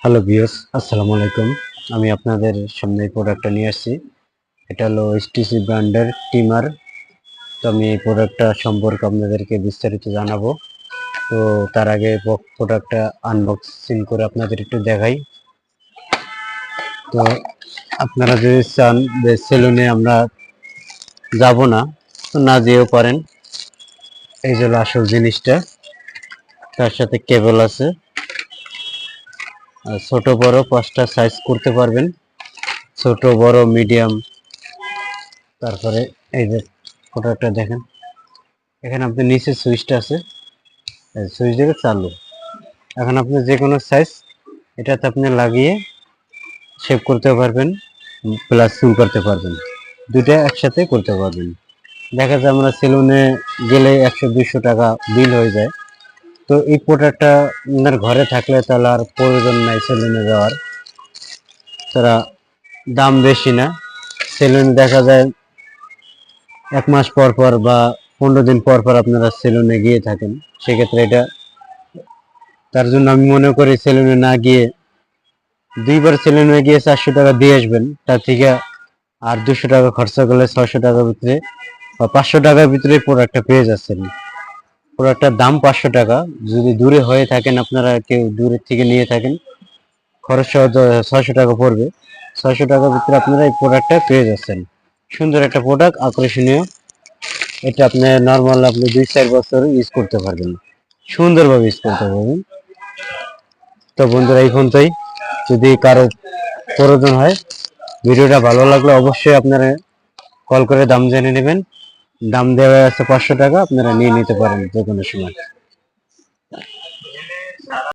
Hello viewers, আসসালামু আলাইকুম। আমি আপনাদের সামনে এই প্রোডাক্টটা নিয়ে আসছি। এটা হলো এসটিসি ব্র্যান্ডের ট্রিমার। তো আমি এই প্রোডাক্টটা সম্পর্কে আপনাদেরকে বিস্তারিত জানাবো। তো তার আগে প্রোডাক্টটা আনবক্সিং করে আপনাদের একটু দেখাই। তো আপনারা যদি চান যে সেলুনে আমরা যাব না, তো না যেও পারেন। এই যে হলো আসল জিনিসটা, তার সাথে কেবল আছে। আর ছোট বড় 5টা সাইজ করতে পারবেন, ছোট বড় মিডিয়াম। তারপরে এই যে প্রোডাক্টটা দেখেন, এখানে আপনি নিচে সুইচটা আছে, সুইচ দিলে চালু। এখন আপনি যে কোনো সাইজ এটাতে আপনি লাগিয়ে শেপ করতে পারবেন, প্লাস চুল করতে পারবেন, দুইটা একসাথে করতে পারবেন। দেখা যায় আমরা সেলুনে গেলে 100-200 টাকা বিল হয়ে যায়। তো এই প্রোডাক্টটা আপনার ঘরে থাকলে তাহলে আর প্রয়োজন নাই সেলুনে যাওয়ার। তারা দাম বেশি না, সেলুনে দেখা যায় 1 মাস পর পর বা 15 দিন পর পর আপনারা সেলুনে গিয়ে থাকেন। সেক্ষেত্রে এটা, তার জন্য আমি মনে করি সেলুনে না গিয়ে 2বার সেলুনে গিয়ে 400 টাকা দিয়ে আসবেন, তার থেকে আর 200 টাকা খরচা করলে 600 টাকার ভিতরে বা 500 টাকার ভিতরে প্রোডাক্টটা পেয়ে যাচ্ছেন। প্রোডাক্টটার দাম 500 টাকা। যদি দূরে হয়ে থাকেন, আপনারা কেউ দূরের থেকে নিয়ে থাকেন, খরচ সহ 600 টাকা পড়বে। 600 টাকার ভিতরে আপনারা এই প্রোডাক্টটা পেয়ে যাচ্ছেন। সুন্দর একটা প্রোডাক্ট, আকর্ষণীয়। এটা আপনি নর্মাল আপনি 2-4 বছর ইউজ করতে পারবেন, সুন্দরভাবে ইউজ করতে পারবেন। তো বন্ধুরা, এই পর্যন্তই। যদি কারো প্রয়োজন হয়, ভিডিওটা ভালো লাগলে অবশ্যই আপনারা কল করে দাম জেনে নেবেন। দাম দেওয়া আছে 500 টাকা, আপনারা নিয়ে নিতে পারেন যে কোনো সময়।